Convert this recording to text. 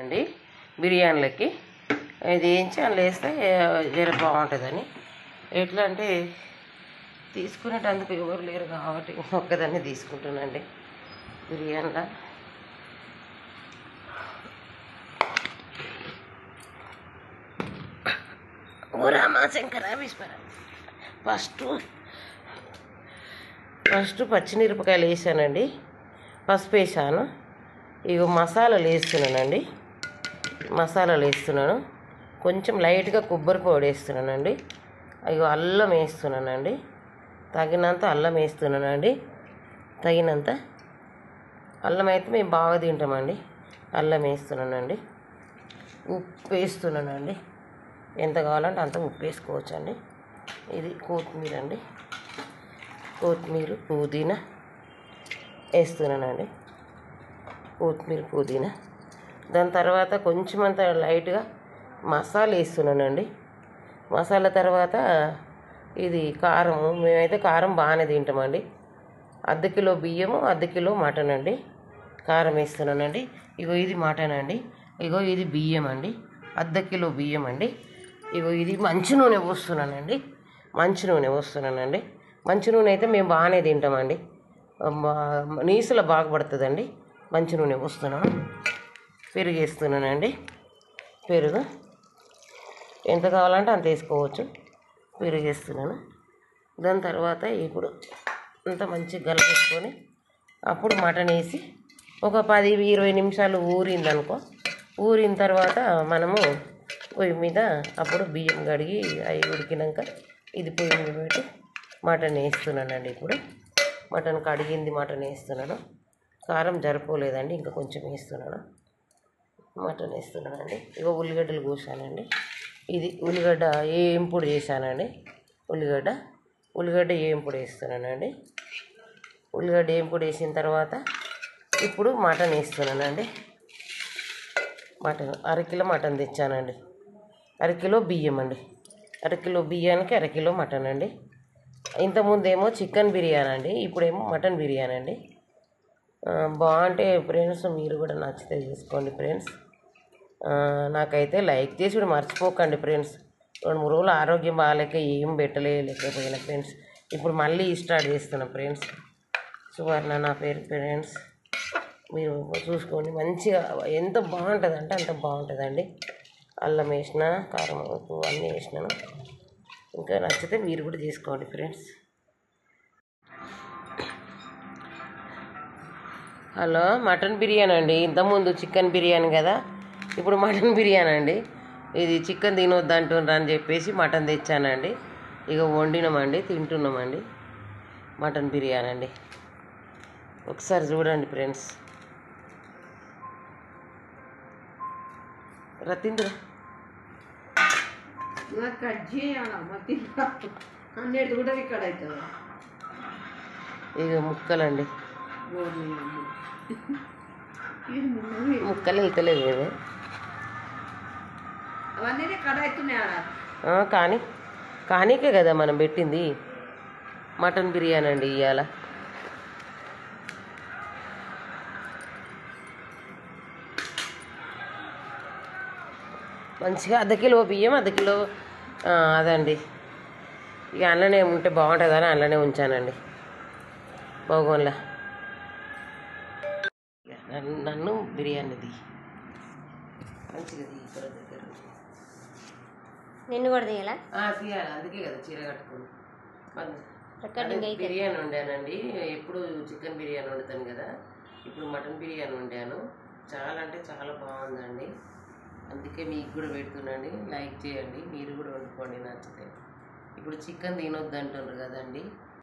అండి బిర్యానీలకి ఇది వేయించి అందులో వేస్తే జర బాగుంటుందని. ఎట్లా అంటే తీసుకునేటందుకు ఎవరు లేరు కాబట్టి ఒక్కదాన్ని తీసుకుంటానండి బిర్యానీలో. ఓ రామా శంకర విశ్వర. ఫస్ట్ పచ్చిమిరపకాయలు వేసానండి, పసుపు వేసాను. ఇగో మసాలాలు వేస్తున్నానండి, కొంచెం లైట్గా కొబ్బరి పొడి వేస్తున్నానండి. ఇగో అల్లం వేస్తున్నానండి, తగినంత అల్లం వేస్తున్నానండి. తగినంత అల్లం అయితే మేము బాగా తింటామండి. అల్లం వేస్తున్నానండి. ఉప్పు వేస్తున్నానండి, ఎంత కావాలంటే అంత ఉప్పు వేసుకోవచ్చండి. ఇది కొత్తిమీర అండి, కొత్తిమీర పుదీనా వేస్తున్నానండి, పుదీనా. దాని తర్వాత కొంచెం అంత లైట్గా మసాలా వేస్తున్నానండి. మసాలా తర్వాత ఇది కారం, మేమైతే కారం బాగానే తింటామండి. అర్ధ కిలో బియ్యము, అర్ధ కిలో మటన్ అండి. కారం వేస్తున్నానండి. ఇగో ఇది మటన్ అండి, ఇగో ఇది బియ్యం అండి, అర్ధ కిలో బియ్యం అండి. ఇగో ఇది మంచి నూనె పోస్తున్నానండి, మంచి నూనె అయితే మేము బాగానే తింటామండి. నీసులో బాగా పడుతుందండి. మంచి నూనె పోస్తున్నాను. పెరుగు వేస్తున్నానండి, పెరుగు ఎంత కావాలంటే అంత వేసుకోవచ్చు. పెరుగు వేస్తున్నాను. దాని తర్వాత ఇప్పుడు అంత మంచిగా కలిపేసుకొని అప్పుడు మటన్ వేసి ఒక 10-20 నిమిషాలు ఊరిన తర్వాత మనము పొయ్యి మీద అప్పుడు బియ్యం కడిగి అవి ఉడికినాక ఇది పొయ్యి మీద పెట్టి మటన్ వేస్తున్నానండి. ఇప్పుడు మటన్ కడిగింది మటన్ వేస్తున్నాను. కారం జరిపోలేదండి, ఇంకా కొంచెం వేస్తున్నాను. మటన్ వేస్తున్నానండి. ఇగో ఉల్లిగడ్డలు కోసానండి. ఇది ఉల్లిగడ్డ ఏంపుడు చేశానండి. ఉల్లిగడ్డ ఏంపుడు వేస్తున్నానండి. ఉల్లిగడ్డ ఏంపుడు వేసిన తర్వాత ఇప్పుడు మటన్ వేస్తున్నానండి. అరకిలో మటన్ తెచ్చానండి, అరకిలో బియ్యం అండి. అరకిలో బియ్యానికి అరకిలో మటన్ అండి. ఇంతకుముందేమో చికెన్ బిర్యానీ అండి, ఇప్పుడేమో మటన్ బిర్యానీ అండి. బాగుంటే ఫ్రెండ్స్ మీరు కూడా నచ్చితే చేసుకోండి ఫ్రెండ్స్. నాకైతే లైక్ చేసి కూడా మర్చిపోకండి ఫ్రెండ్స్. 2-3 రోజులు ఆరోగ్యం బాగాలేక ఏం పెట్టలేకపోయినా ఫ్రెండ్స్. ఇప్పుడు మళ్ళీ స్టార్ట్ చేస్తున్నా ఫ్రెండ్స్. సువర్ణ నా పేరు ఫ్రెండ్స్. మీరు చూసుకోండి, మంచిగా ఎంత బాగుంటుంది అంటే అంత బాగుంటుందండి. అల్లం వేసిన, కారం, ఉప్పు అన్నీ వేసినాను. ఇంకా నచ్చితే మీరు కూడా చేసుకోండి ఫ్రెండ్స్. హలో, మటన్ బిర్యానీ అండి. ఇంతకుముందు చికెన్ బిర్యానీ కదా, ఇప్పుడు మటన్ బిర్యానీ అండి. ఇది చికెన్ తినొద్దు అంటున్నారు అని చెప్పేసి మటన్ తెచ్చానండి. ఇక వండినామండి, తింటున్నామండి. మటన్ బిర్యానీ అండి, ఒకసారి చూడండి ఫ్రెండ్స్. రతీంద్ర కట్ చేయాలి, అన్నిటి కూడా ఇక్కడ అవుతుంది. ఇక ముక్కలండి, ముక్కలు వెళ్తలేవు అవన్నీ కట్ అవుతున్నాయి. కానీకే కదా మనం పెట్టింది. మటన్ బిర్యానీ అండి ఇవాళ. మంచిగా అర్ధ కిలో బియ్యం, అర్ధ కిలో అదండి. ఇక అందులోనే ఉంటే బాగుంటుందని అందులోనే ఉంచానండి బౌగోన్లో. నన్ను బిర్యానీది మంచిగా ఇక్కడ దగ్గర నిన్ను కూడా తీయాలా? తీయాలి, అందుకే కదా చీర కట్టుకుని బిర్యానీ వండానండి. ఎప్పుడు చికెన్ బిర్యానీ వండుతాను కదా, ఇప్పుడు మటన్ బిర్యానీ వండాను. చాలా అంటే చాలా బాగుందండి. అందుకే మీకు కూడా పెడుతున్నాండి. లైక్ చేయండి, మీరు కూడా వండుకోండి నచ్చితే. ఇప్పుడు చికెన్ తినొద్దు అంటున్నారు కదండి.